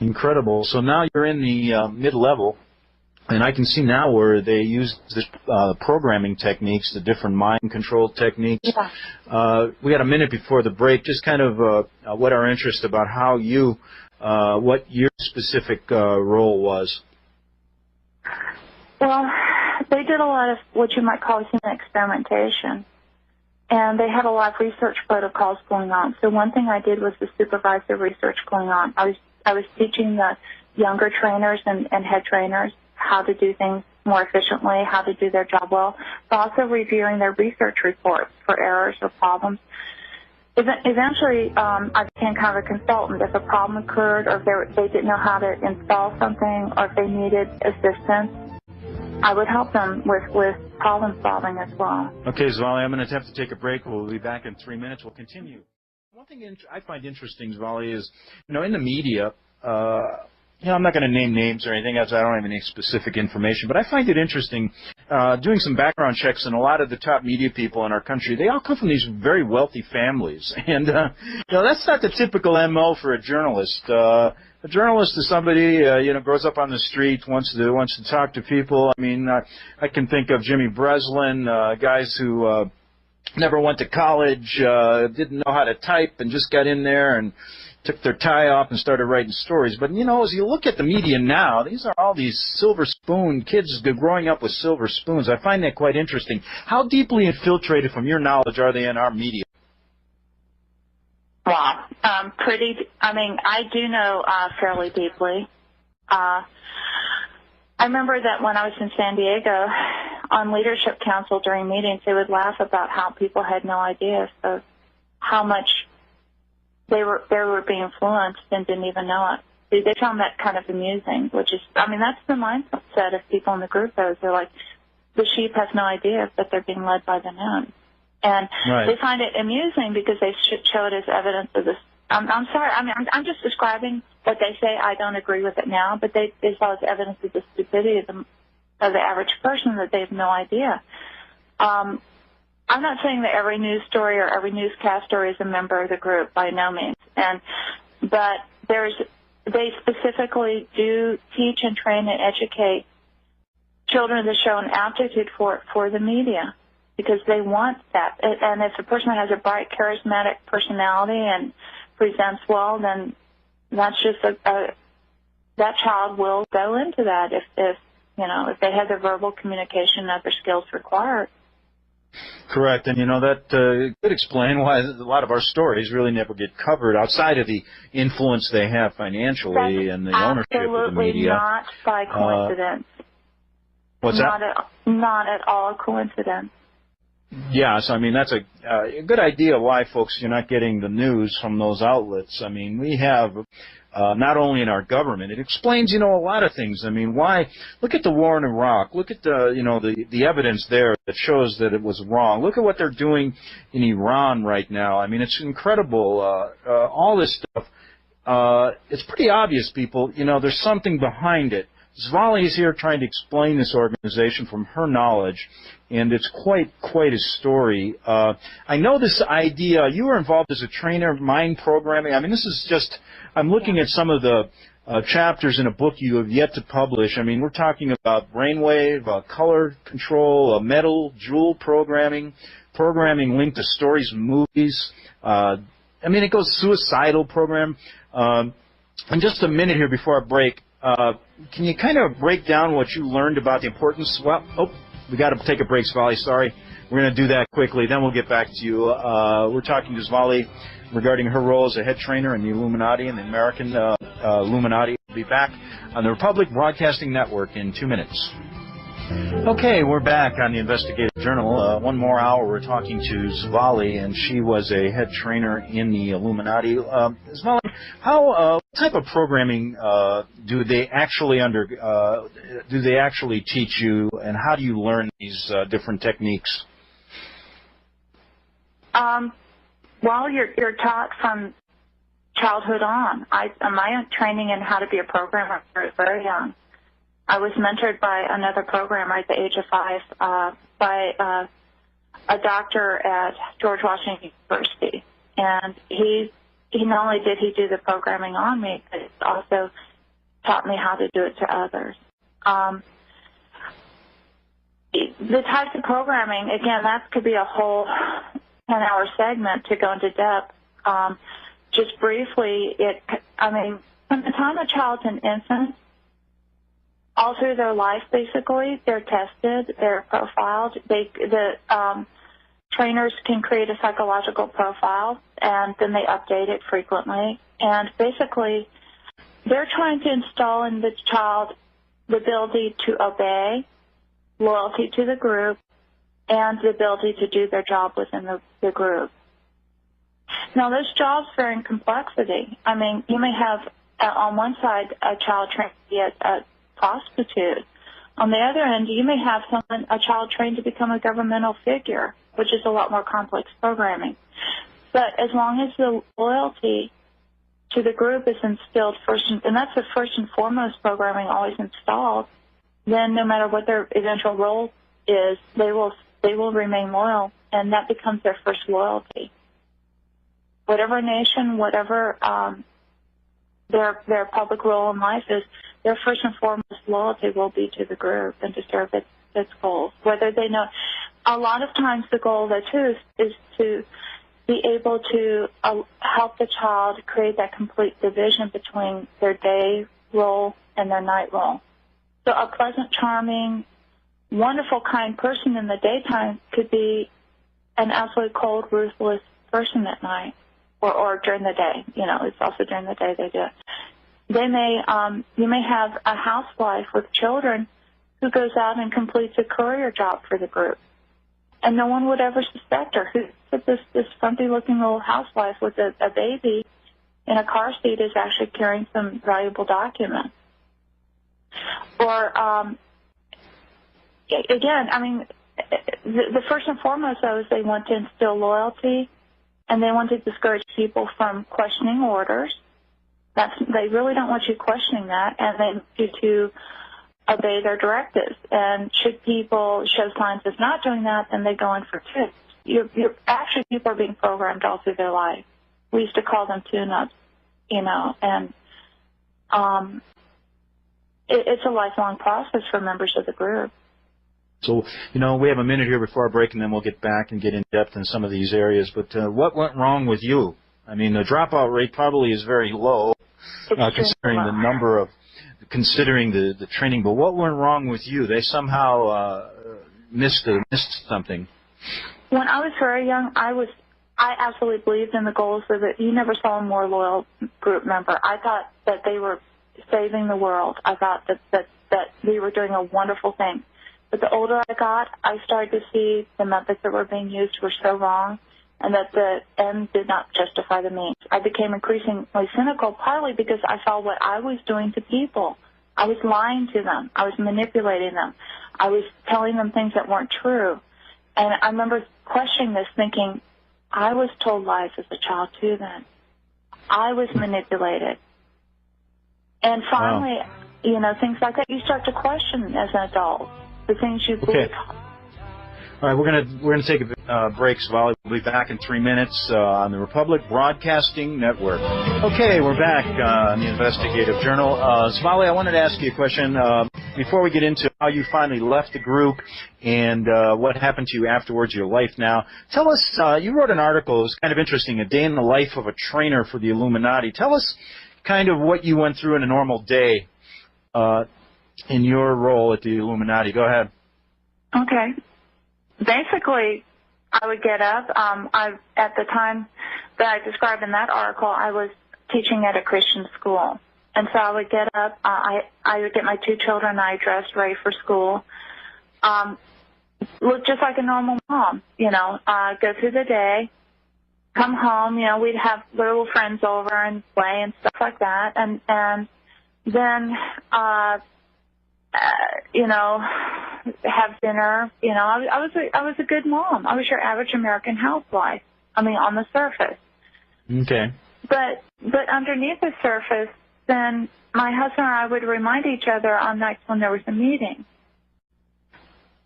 Incredible. So now you're in the mid-level, and I can see now where they use the programming techniques, the different mind control techniques. Yeah. We got a minute before the break. Just kind of what our interest about how you, what your specific role was. Well, they did a lot of what you might call human experimentation, and they had a lot of research protocols going on. So one thing I did was to supervise the research going on. I was teaching the younger trainers and head trainers how to do things more efficiently, how to do their job well, but also reviewing their research reports for errors or problems. Eventually, I became kind of a consultant. If a problem occurred, or if they didn't know how to install something, or if they needed assistance, I would help them with problem solving as well. Okay, Zvali, I'm going to have to take a break. We'll be back in 3 minutes. We'll continue. One thing I find interesting, Zvali, is, in the media, I'm not going to name names or anything else. I don't have any specific information, but I find it interesting doing some background checks, and a lot of the top media people in our country, they all come from these very wealthy families, and that's not the typical MO for a journalist. A journalist is somebody grows up on the street, wants to talk to people. I mean, I can think of Jimmy Breslin, guys who never went to college, didn't know how to type, and just got in there and took their tie off and started writing stories. But, as you look at the media now, these are all these silver spoon kids growing up with silver spoons. I find that quite interesting. How deeply infiltrated, from your knowledge, are they in our media? Wow. I do know fairly deeply. I remember that when I was in San Diego on Leadership Council during meetings, they would laugh about how people had no idea of how much they were being influenced and didn't even know it. They found that kind of amusing, which is, that's the mindset of people in the group. They're like, the sheep has no idea that they're being led by the men. And right. They find it amusing because they show it as evidence of this. I'm sorry, I'm just describing what they say. I don't agree with it now, but they saw it as evidence of the stupidity of the average person, that they have no idea. I'm not saying that every news story or every newscast story is a member of the group, by no means. But they specifically do teach and train and educate children that show an aptitude for the media, because they want that. And if a person has a bright, charismatic personality and presents well, then that's just that child will go into that if they have the verbal communication and other skills required. Correct, and that could explain why a lot of our stories really never get covered outside of the influence they have financially and the ownership of the media. Absolutely not by coincidence. What's that? Not at all a coincidence. Yeah, so that's a good idea why, folks, you're not getting the news from those outlets. We have not only in our government, it explains a lot of things. Why? Look at the war in Iraq. Look at the evidence there that shows that it was wrong. Look at what they're doing in Iran right now. It's incredible. All this stuff. It's pretty obvious, people. There's something behind it. Zvali is here trying to explain this organization from her knowledge, and it's quite a story. I know this idea, you were involved as a trainer, mind programming. This is just, I'm looking at some of the chapters in a book you have yet to publish. We're talking about brainwave, color control, metal, jewel programming linked to stories and movies. It goes suicidal program. In just a minute here before I break, can you kind of break down what you learned about the importance? We got to take a break, Zvali. Sorry. We're going to do that quickly. Then we'll get back to you. We're talking to Zvali regarding her role as a head trainer in the Illuminati and the American Illuminati. We'll be back on the Republic Broadcasting Network in 2 minutes. Okay, we're back on the Investigative Journal. One more hour, we're talking to Zvali, and she was a head trainer in the Illuminati. Zvali, what type of programming do they actually teach you, and how do you learn these different techniques? Well, you're taught from childhood on. My training in how to be a programmer was very young. I was mentored by another programmer at the age of 5 by a doctor at George Washington University. And he not only did he do the programming on me, but also taught me how to do it to others. The types of programming, again, that could be a whole 10-hour segment to go into depth. Just briefly, from the time a child's an infant, all through their life, basically, they're tested, they're profiled. The trainers can create a psychological profile, and then they update it frequently. And basically, they're trying to install in the child the ability to obey, loyalty to the group, and the ability to do their job within the group. Now, those jobs vary in complexity. I mean, you may have, on one side, a child trained to be a prostitute. On the other end, you may have a child trained to become a governmental figure, which is a lot more complex programming. But as long as the loyalty to the group is instilled first, and that's the first and foremost programming always installed, then no matter what their eventual role is, they will remain loyal, and that becomes their first loyalty. Whatever nation, whatever their public role in life is, their first and foremost loyalty will be to the group and to serve its goals. Whether they know, a lot of times the goal there too is to be able to help the child create that complete division between their day role and their night role. So a pleasant, charming, wonderful, kind person in the daytime could be an absolutely cold, ruthless person at night or during the day. You know, it's also during the day they do it. You may have a housewife with children who goes out and completes a courier job for the group, and no one would ever suspect her. This frumpy-looking little housewife with a baby in a car seat is actually carrying some valuable documents. Or, again, I mean, the first and foremost, though, is they want to instill loyalty, and they want to discourage people from questioning orders. They really don't want you questioning that, and they want you to obey their directives. And should people show signs of not doing that, then they go in for tips. Actually, people are being programmed all through their life. We used to call them tune-ups, and it's a lifelong process for members of the group. So, we have a minute here before our break, and then we'll get back and get in depth in some of these areas. But what went wrong with you? I mean, the dropout rate probably is very low, considering the training. But what went wrong with you? They somehow missed something. When I was very young, I absolutely believed in the goals of it. You never saw a more loyal group member. I thought that they were saving the world. I thought that we were doing a wonderful thing. But the older I got, I started to see the methods that were being used were so wrong, and that the end did not justify the means. I became increasingly cynical, partly because I saw what I was doing to people. I was lying to them. I was manipulating them. I was telling them things that weren't true. And I remember questioning this, thinking, I was told lies as a child too then. I was manipulated. And finally, things like that, you start to question as an adult the things you believe. All right, we're gonna take a break, Svali. We'll be back in 3 minutes on the Republic Broadcasting Network. Okay, we're back on the Investigative Journal. Svali, I wanted to ask you a question before we get into how you finally left the group and what happened to you afterwards, your life now. Tell us, you wrote an article, it was kind of interesting, A Day in the Life of a Trainer for the Illuminati. Tell us kind of what you went through in a normal day in your role at the Illuminati. Go ahead. Okay. Basically, I would get up. At the time that I described in that article, I was teaching at a Christian school. And so I would get up. I would get my 2 children. I dressed ready for school. Look just like a normal mom, go through the day, come home. We'd have little friends over and play and stuff like that. And then, have dinner. I was a good mom. I was your average American housewife. I mean, on the surface. Okay. But underneath the surface, then my husband and I would remind each other on nights when there was a meeting.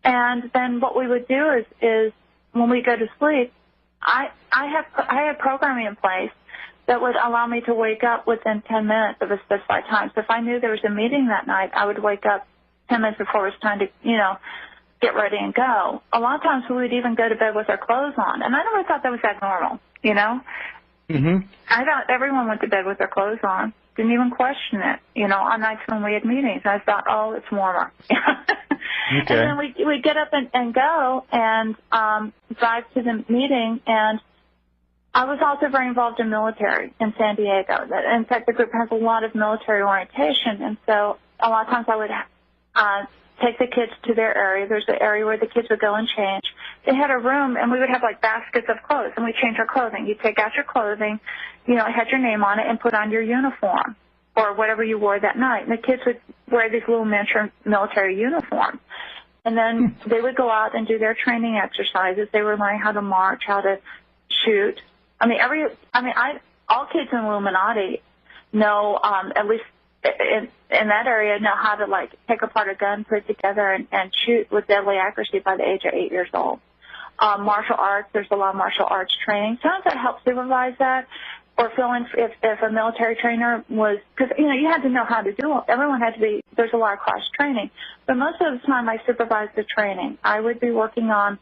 And then what we would do is when we go to sleep, I had programming in place that would allow me to wake up within 10 minutes of a specified time. So if I knew there was a meeting that night, I would wake up 10 minutes before it was time to, get ready and go. A lot of times we would even go to bed with our clothes on, and I never thought that was abnormal, Mm-hmm. I thought everyone went to bed with their clothes on. Didn't even question it, on nights when we had meetings. I thought, oh, it's warmer. Okay. And then we'd get up and go and drive to the meeting. And I was also very involved in military in San Diego. In fact, the group has a lot of military orientation. And so a lot of times I would take the kids to their area. There's an area where the kids would go and change. They had a room, and we would have, baskets of clothes, and we'd change our clothing. You'd take out your clothing, it had your name on it, and put on your uniform or whatever you wore that night. And the kids would wear these little miniature military uniforms. And then they would go out and do their training exercises. They were learning how to march, how to shoot. All kids in Illuminati know, at least in that area, know how to take apart a gun, put it together, and shoot with deadly accuracy by the age of 8 years old. Martial arts, there's a lot of martial arts training. Sometimes I help supervise that, or fill in if a military trainer was, because you had to know how to do it. Everyone had to be. There's a lot of cross training, but most of the time I supervised the training. I would be working on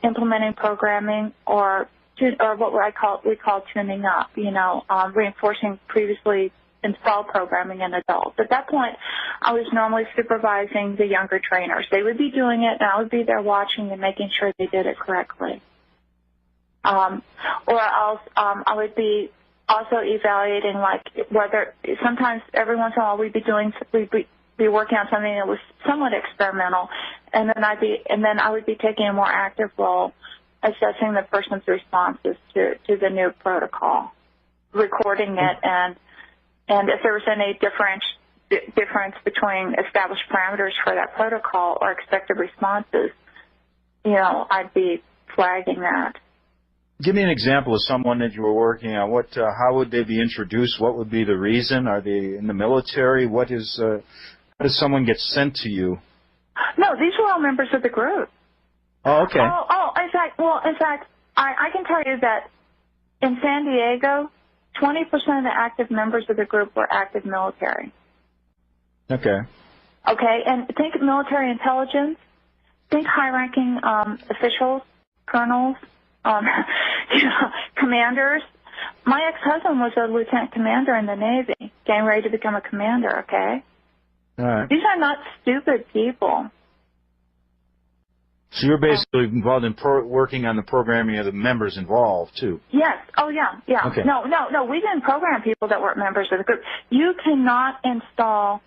implementing programming or what we call tuning up. Reinforcing previously installed programming in adults. At that point, I was normally supervising the younger trainers. They would be doing it, and I would be there watching and making sure they did it correctly. Or else I would be also evaluating whether sometimes every once in a while we'd be working on something that was somewhat experimental, and then I would be taking a more active role, assessing the person's responses to the new protocol, recording it, and if there was any difference between established parameters for that protocol or expected responses, I'd be flagging that. Give me an example of someone that you were working on. How would they be introduced? What would be the reason? Are they in the military? How does someone get sent to you? No, these were all members of the group. Oh, okay. In fact, I can tell you that in San Diego, 20% of the active members of the group were active military. Okay, and think military intelligence, think high-ranking officials, colonels, commanders. My ex-husband was a lieutenant commander in the Navy, getting ready to become a commander, okay? All right. These are not stupid people. So you're basically involved in working on the programming of the members involved, too? Yes. Oh, yeah. Okay. No, we didn't program people that weren't members of the group. You cannot install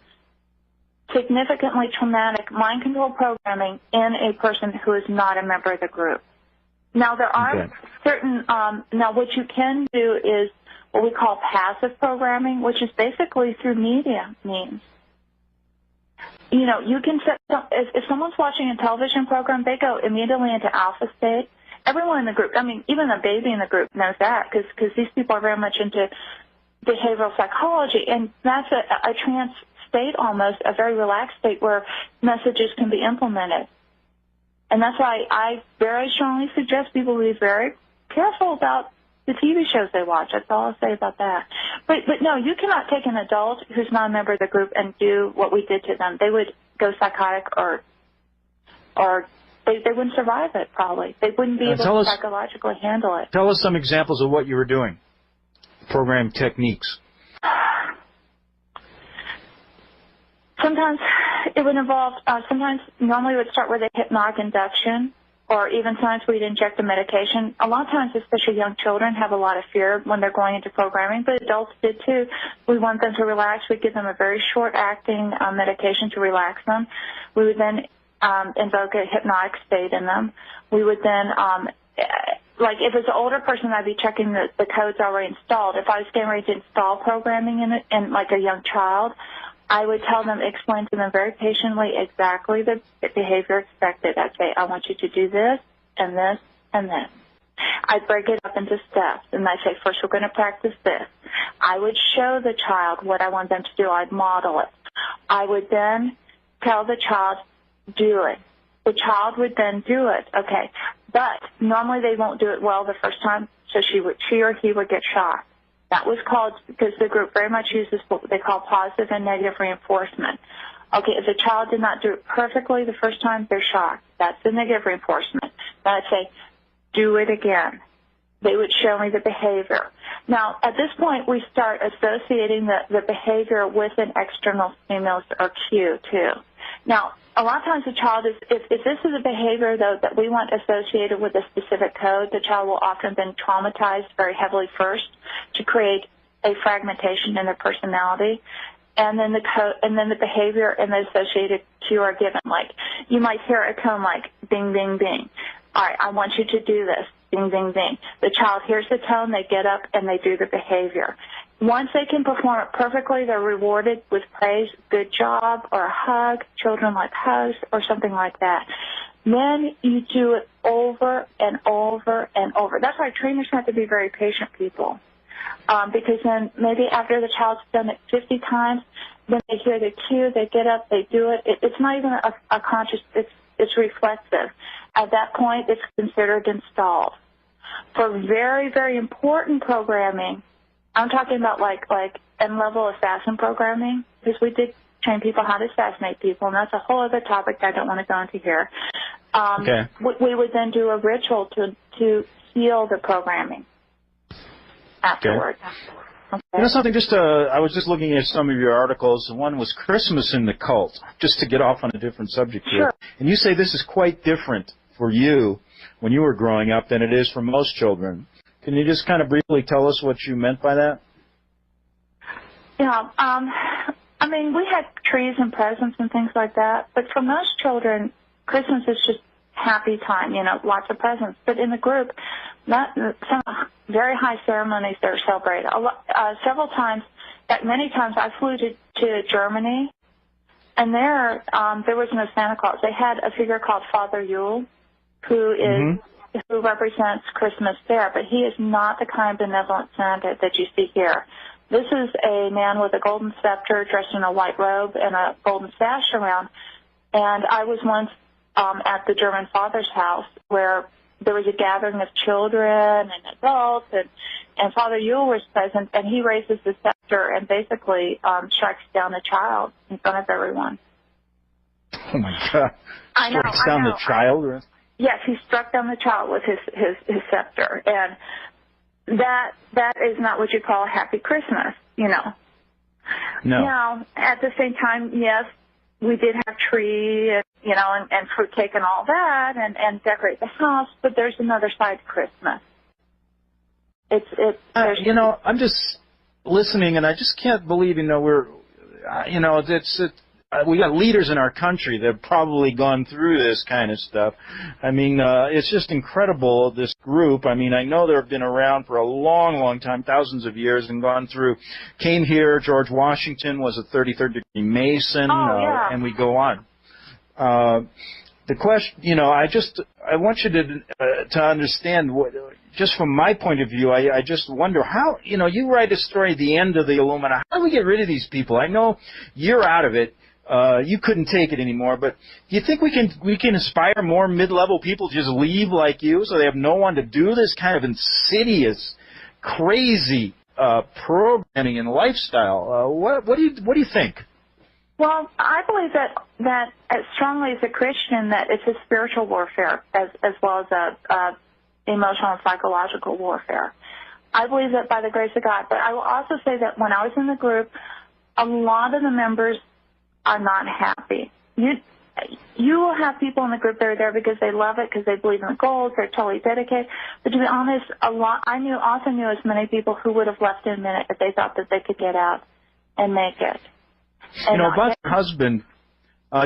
significantly traumatic mind control programming in a person who is not a member of the group. Now, there are certain, now what you can do is what we call passive programming, which is basically through media means. You can set, if someone's watching a television program, they go immediately into alpha state. Everyone in the group, even a baby in the group knows that because these people are very much into behavioral psychology, and that's a trance state almost, a very relaxed state where messages can be implemented. And that's why I very strongly suggest people be very careful about the TV shows they watch. That's all I'll say about that. But no, you cannot take an adult who's not a member of the group and do what we did to them. They would go psychotic or they wouldn't survive it, probably. They wouldn't be able to psychologically handle it. Tell us some examples of what you were doing, program techniques. Sometimes it would involve, normally it would start with a hypnotic induction, or even sometimes we'd inject a medication. A lot of times, especially young children, have a lot of fear when they're going into programming, but adults did too. We want them to relax. We'd give them a very short-acting medication to relax them. We would then invoke a hypnotic state in them. We would then, if it's an older person, I'd be checking the codes already installed. If I was getting ready to install programming in it, and like a young child, I would explain to them very patiently exactly the behavior expected. I'd say, I want you to do this and this and this. I'd break it up into steps, and I'd say, first we're going to practice this. I would show the child what I want them to do. I'd model it. I would then tell the child, do it. The child would then do it, okay. But normally they won't do it well the first time, so she or he would get shocked. That was called, because the group very much uses what they call positive and negative reinforcement. Okay, if the child did not do it perfectly the first time, they're shocked. That's the negative reinforcement. Then I'd say, do it again. They would show me the behavior. Now, at this point, we start associating the behavior with an external stimulus or cue, too. Now, a lot of times the child is, if this is a behavior, though, that we want associated with a specific code, the child will often been traumatized very heavily first to create a fragmentation in their personality. And then the code, and then the behavior and the associated cue are given. Like, you might hear a tone like bing, bing, bing. All right, I want you to do this. Bing, bing, bing. The child hears the tone, they get up, and they do the behavior. Once they can perform it perfectly, they're rewarded with praise, good job, or a hug. Children like hugs or something like that. Then you do it over and over and over. That's why trainers have to be very patient people. Because then maybe after the child's done it 50 times, then they hear the cue, they get up, they do it. It's not even a conscious, it's reflexive. At that point, it's considered installed. For very, very important programming, I'm talking about like N-level assassin programming, because we did train people how to assassinate people, and that's a whole other topic that I don't want to go into here. Okay. We would then do a ritual to seal the programming afterwards. Okay. You know something, I was just looking at some of your articles, and one was Christmas in the Cult, just to get off on a different subject here. Sure. And you say this is quite different for you when you were growing up than it is for most children. Can you just kind of briefly tell us what you meant by that? Yeah, I mean, we had trees and presents and things like that, but for most children, Christmas is just happy time, lots of presents. But in the group, some very high ceremonies that are celebrated. Several times, many times, I flew to Germany, and there was no Santa Claus. They had a figure called Father Yule, who represents Christmas there, but he is not the kind of benevolent Santa that you see here. This is a man with a golden scepter, dressed in a white robe and a golden sash around. And I was once at the German father's house where there was a gathering of children and adults, and Father Yule was present, and he raises the scepter and basically strikes down the child in front of everyone. Oh, my God. I know. Strikes down the child? Yes, he struck down the child with his scepter, and that is not what you call a happy Christmas, No. Now, at the same time, yes, we did have tree, and fruitcake and all that, and decorate the house, but there's another side to Christmas. I'm just listening, and I just can't believe, we got leaders in our country that have probably gone through this kind of stuff. I mean, it's just incredible, this group. I mean, I know they've been around for a long, long time, thousands of years, and gone through, came here, George Washington was a 33rd degree Mason, and we go on. The question, I want you to understand just from my point of view, I just wonder how, you write a story at the end of the Illuminati. How do we get rid of these people? I know you're out of it. You couldn't take it anymore, but do you think we can inspire more mid-level people to just leave like you, so they have no one to do this kind of insidious, crazy programming and lifestyle? What do you think? Well, I believe that as strongly as a Christian, that it's a spiritual warfare as well as a emotional and psychological warfare. I believe that by the grace of God. But I will also say that when I was in the group, a lot of the members are not happy. You will have people in the group that are there because they love it, because they believe in the goals, they're totally dedicated. But to be honest, I also knew as many people who would have left in a minute if they thought that they could get out and make it. And about your husband,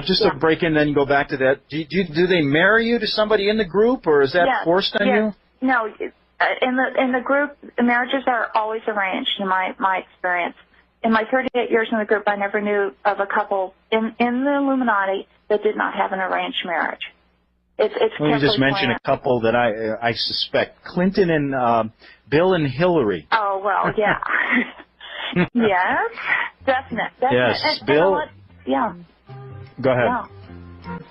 just to break in and go back to that, do they marry you to somebody in the group, or is that forced on you? No, in the group, marriages are always arranged, in my experience. In my 38 years in the group, I never knew of a couple in the Illuminati that did not have an arranged marriage. It's Let me just mention a couple that I suspect. Clinton and Bill and Hillary. Oh, well, yeah. Yes, definite. Yes, Bill. Go ahead. Yeah.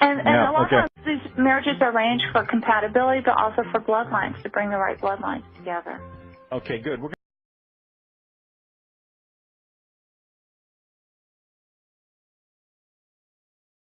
And a lot of times these marriages are arranged for compatibility, but also for bloodlines, to bring the right bloodlines together. Okay, good.